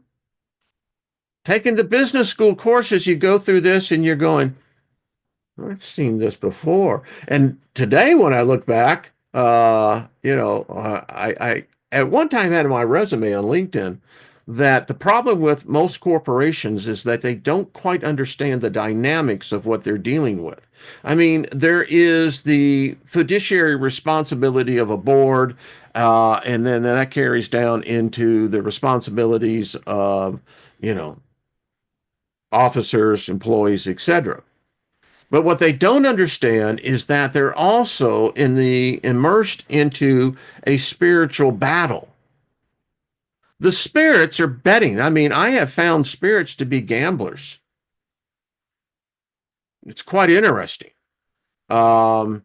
taking the business school courses, you go through this and you're going, I've seen this before. And today, when I look back, I at one time had in my resume on LinkedIn that the problem with most corporations is that they don't quite understand the dynamics of what they're dealing with. I mean, there is the fiduciary responsibility of a board, and then that carries down into the responsibilities of, you know, officers, employees, etc. But what they don't understand is that they're also immersed into a spiritual battle. The spirits are betting. I mean, I have found spirits to be gamblers. It's quite interesting. Um,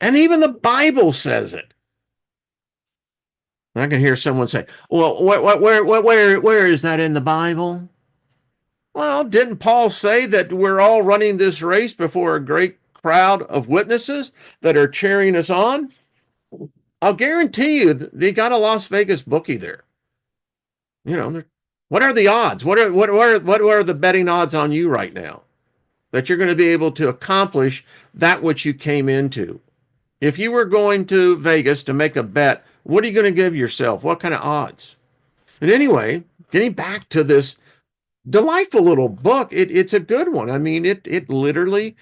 and even the Bible says it. I can hear someone say, "Well, where is that in the Bible?" Well, didn't Paul say that we're all running this race before a great crowd of witnesses that are cheering us on? I'll guarantee you they got a Las Vegas bookie there. What are the odds? What are the betting odds on you right now that you're going to be able to accomplish that which you came into? If you were going to Vegas to make a bet, what are you going to give yourself? What kind of odds? And anyway, getting back to this delightful little book, it's a good one. I mean, it literally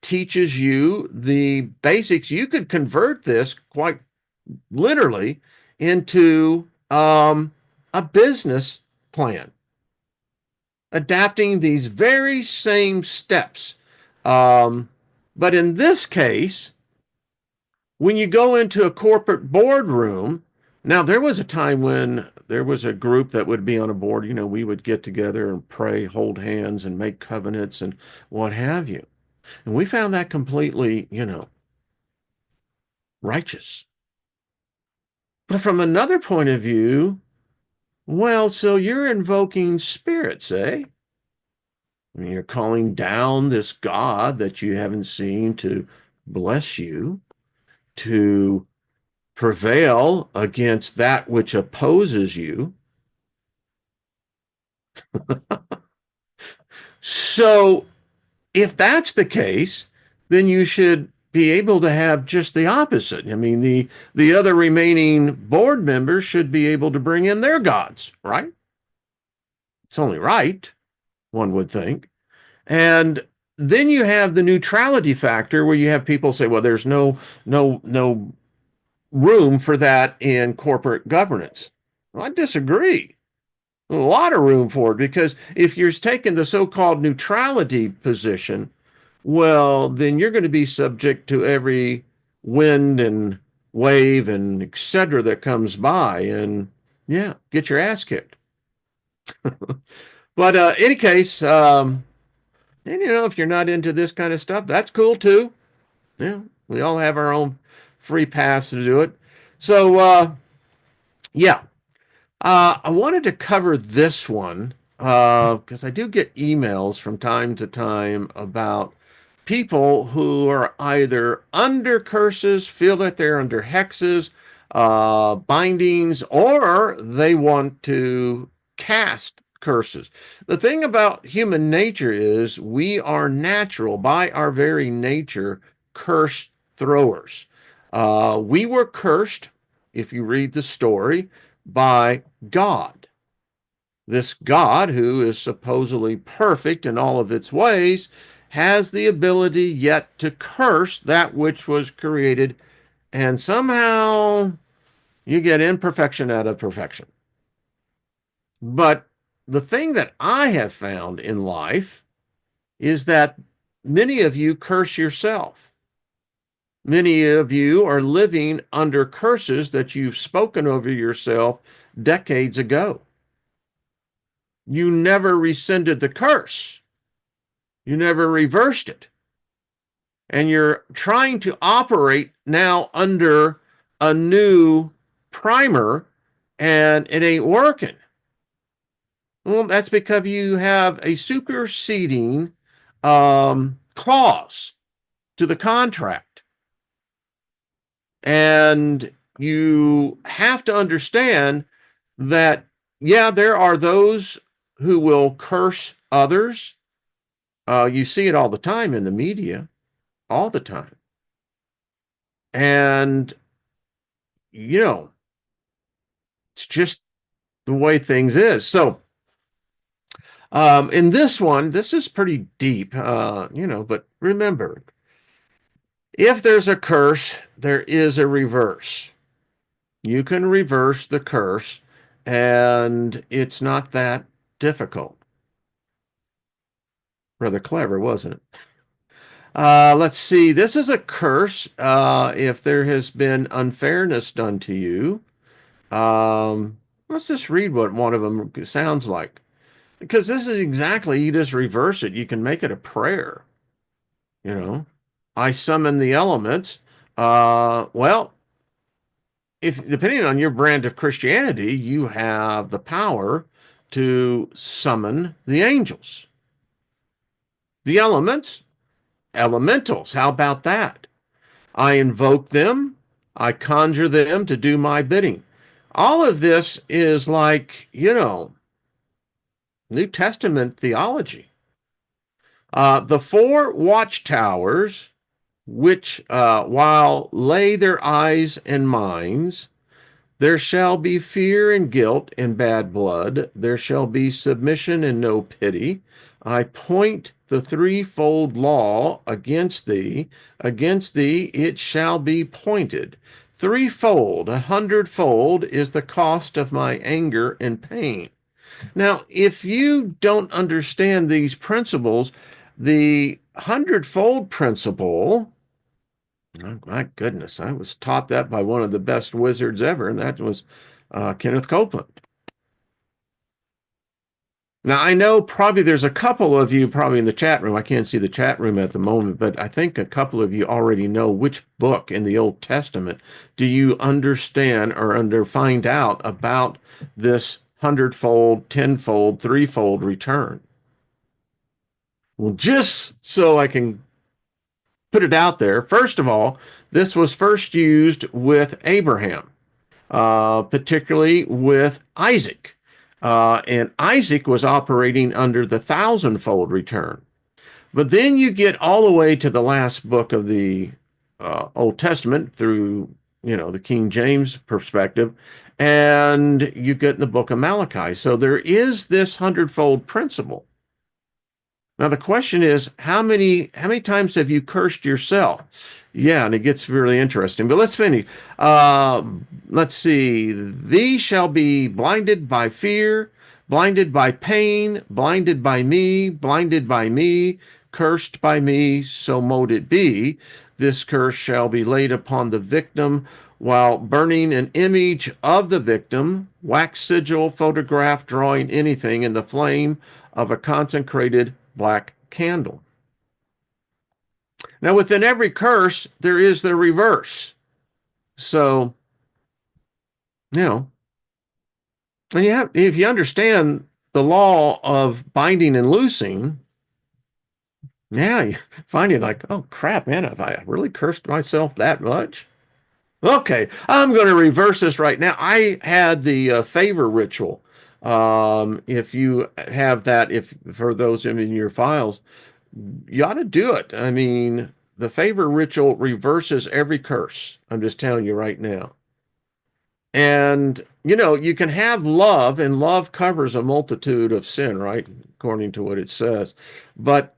teaches you the basics. You could convert this quite literally into a business plan, adapting these very same steps. Um, but in this case, when you go into a corporate boardroom, now there was a time when there was a group that would be on a board, we would get together and pray, hold hands, and make covenants and what have you. And we found that completely, righteous. But from another point of view, well, so you're invoking spirits, eh? I mean, you're calling down this God that you haven't seen to bless you, to prevail against that which opposes you. So, if that's the case, then you should be able to have just the opposite. I mean, the other remaining board members should be able to bring in their gods, right? It's only right, one would think. And then you have the neutrality factor where you have people say, well, there's no room for that in corporate governance. Well, I disagree. A lot of room for it because if you're taking the so-called neutrality position, well, then you're going to be subject to every wind and wave and et cetera that comes by, and yeah, get your ass kicked. But any case, and if you're not into this kind of stuff, that's cool too. Yeah, we all have our own free paths to do it. So yeah, I wanted to cover this one because I do get emails from time to time about people who are either under curses, feel that they're under hexes, bindings, or they want to cast curses. The thing about human nature is we are natural, by our very nature, curse throwers. We were cursed, if you read the story, by God. This God, who is supposedly perfect in all of its ways, has the ability yet to curse that which was created, and somehow you get imperfection out of perfection. But the thing that I have found in life is that many of you curse yourself. Many of you are living under curses that you've spoken over yourself decades ago. You never rescinded the curse. You never reversed it. And you're trying to operate now under a new primer and it ain't working. Well, that's because you have a superseding clause to the contract. And you have to understand that, yeah, there are those who will curse others. You see it all the time in the media, all the time. And, you know, it's just the way things is. So, in this one, this is pretty deep, but remember, if there's a curse, there is a reverse. You can reverse the curse, and it's not that difficult. Rather clever, wasn't it? Let's see. This is a curse. If there has been unfairness done to you, let's just read what one of them sounds like. Because this is exactly, you just reverse it. You can make it a prayer. You know, I summon the elements. Well, if depending on your brand of Christianity, you have the power to summon the angels, the elements, elementals. How about that? I invoke them, I conjure them to do my bidding. All of this is like, New Testament theology. The four watchtowers, which while lay their eyes and minds, there shall be fear and guilt and bad blood. There shall be submission and no pity. I point the threefold law against thee. Against thee it shall be pointed. Threefold, 100-fold is the cost of my anger and pain. Now, if you don't understand these principles, the 100-fold principle, oh, my goodness, I was taught that by one of the best wizards ever, and that was Kenneth Copeland. Now, I know probably there's a couple of you probably in the chat room. I can't see the chat room at the moment, but I think a couple of you already know which book in the Old Testament do you understand or find out about this hundredfold, tenfold, threefold return. Well, just so I can put it out there, first of all, this was first used with Abraham, particularly with Isaac. And Isaac was operating under the thousandfold return. But then you get all the way to the last book of the Old Testament through, the King James perspective, and you get in the book of Malachi. So there is this hundredfold principle. Now the question is, how many times have you cursed yourself? Yeah, and it gets really interesting. But let's finish. Let's see. These shall be blinded by fear, blinded by pain, blinded by me, cursed by me. So mote it be. This curse shall be laid upon the victim while burning an image of the victim, wax sigil, photograph, drawing anything in the flame of a consecrated black candle. Now, within every curse, there is the reverse. So, you know, and if you understand the law of binding and loosing, yeah, you find it like, oh crap, man, have I really cursed myself that much? Okay, I'm going to reverse this right now. I had the favor ritual. If you have that, if for those in your files, you ought to do it. I mean, the favor ritual reverses every curse. I'm just telling you right now. And, you can have love, and love covers a multitude of sin, right? According to what it says. But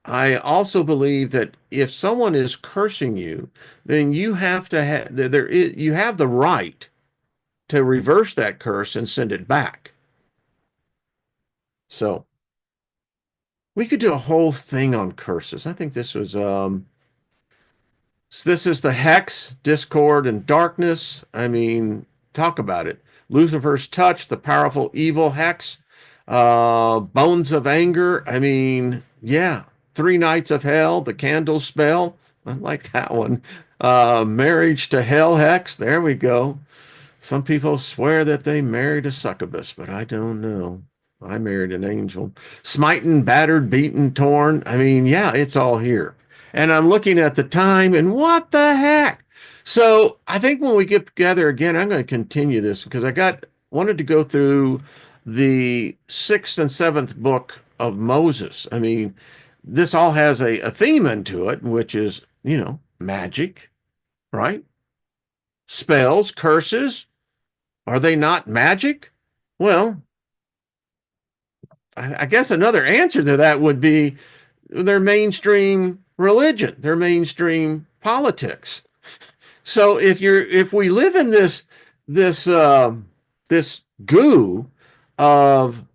I also believe that if someone is cursing you, then you have to have, you have the right to reverse that curse and send it back. So we could do a whole thing on curses. I think this was so this is the hex, discord, and darkness. I mean, talk about it. Lucifer's touch, the powerful evil hex, bones of anger. I mean, yeah, three nights of hell, the candle spell. I like that one. Marriage to hell hex. There we go. Some people swear that they married a succubus, but I don't know. I married an angel. Smiting, battered, beaten, torn. I mean, yeah, it's all here. And I'm looking at the time and what the heck? So I think when we get together again, I'm going to continue this because wanted to go through the sixth and seventh book of Moses. I mean, this all has a theme into it, which is, magic, right? Spells, curses, are they not magic? Well, I guess another answer to that would be their mainstream religion, their mainstream politics. So if we live in this this goo of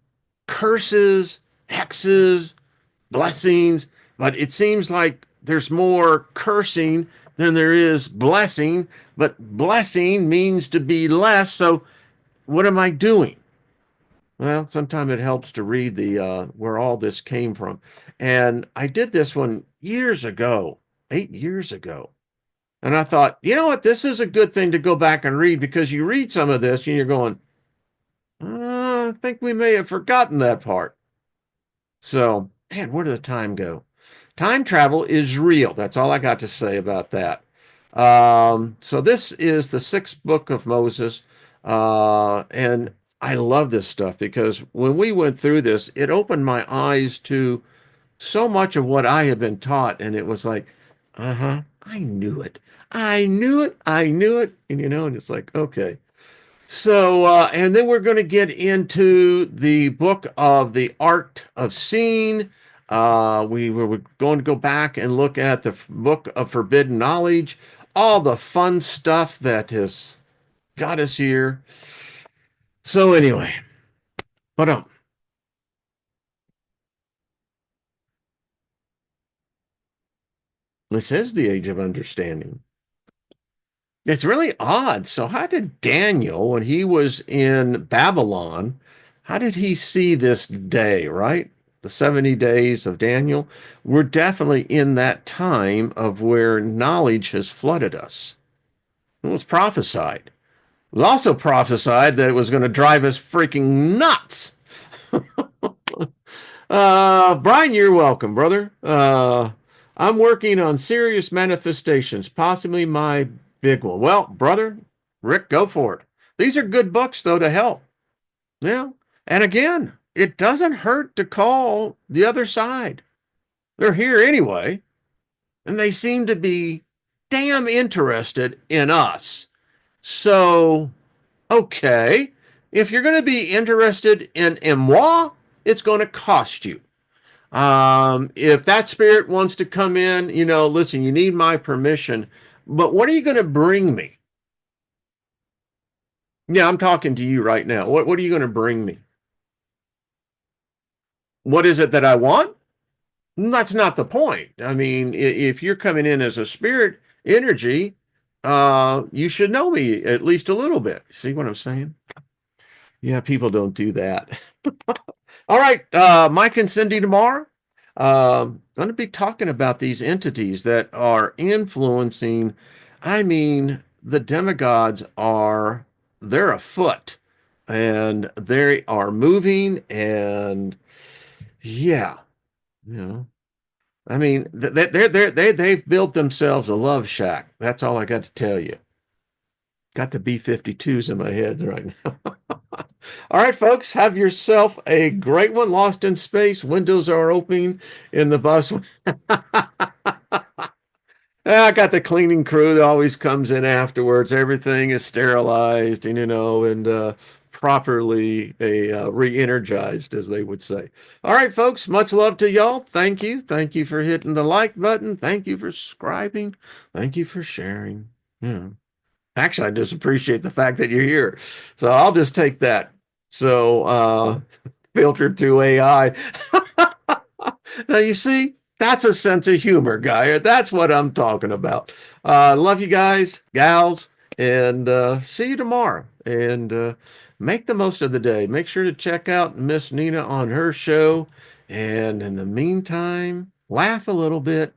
curses, hexes, blessings, but it seems like there's more cursing than there is blessing, but blessing means to be less. So what am I doing? Well, sometimes it helps to read the where all this came from. And I did this one years ago, 8 years ago. And I thought, you know what, this is a good thing to go back and read because you read some of this and you're going, I think we may have forgotten that part. So, man, where did the time go? Time travel is real. That's all I got to say about that. So this is the sixth book of Moses. And I love this stuff because when we went through this, it opened my eyes to so much of what I had been taught. And it was like, uh-huh, I knew it. I knew it. I knew it. And it's like, okay. So, and then we're going to get into the book of the art of seeing. We were going to go back and look at the book of forbidden knowledge, all the fun stuff that has got us here. So anyway, but this is the age of understanding. It's really odd. So how did Daniel, when he was in Babylon, how did he see this day, right? The 70 days of Daniel. We're definitely in that time of where knowledge has flooded us. It was prophesied. It was also prophesied that it was going to drive us freaking nuts. Brian, you're welcome, brother. I'm working on serious manifestations, possibly my big one. Well, brother, Rick, go for it. These are good books, though, to help. Yeah. And again, it doesn't hurt to call the other side. They're here anyway, and they seem to be damn interested in us. So, okay, if you're going to be interested in moi, it's going to cost you. If that spirit wants to come in, listen, you need my permission, but what are you going to bring me? Yeah, I'm talking to you right now. What are you going to bring me? What is it that I want? That's not the point. I mean, if you're coming in as a spirit energy, you should know me at least a little bit. See what I'm saying? Yeah, people don't do that. All right, Mike and Cindy tomorrow. Going to be talking about these entities that are influencing. I mean, the demigods are, they're afoot and they are moving. And yeah, you know, I mean, they've built themselves a love shack. That's all I got to tell you. Got the B-52s in my head right now. All right, folks, have yourself a great one. Lost in Space. Windows are opening in the bus. I got the cleaning crew that always comes in afterwards. Everything is sterilized and properly re-energized, as they would say. All right, folks, much love to y'all. Thank you. Thank you for hitting the like button. Thank you for subscribing. Thank you for sharing. Yeah. Actually, I just appreciate the fact that you're here. So I'll just take that. So filtered through AI. Now you see, that's a sense of humor, guy. That's what I'm talking about. Love you guys, gals, and see you tomorrow. And make the most of the day. Make sure to check out Miss Nina on her show. And in the meantime, laugh a little bit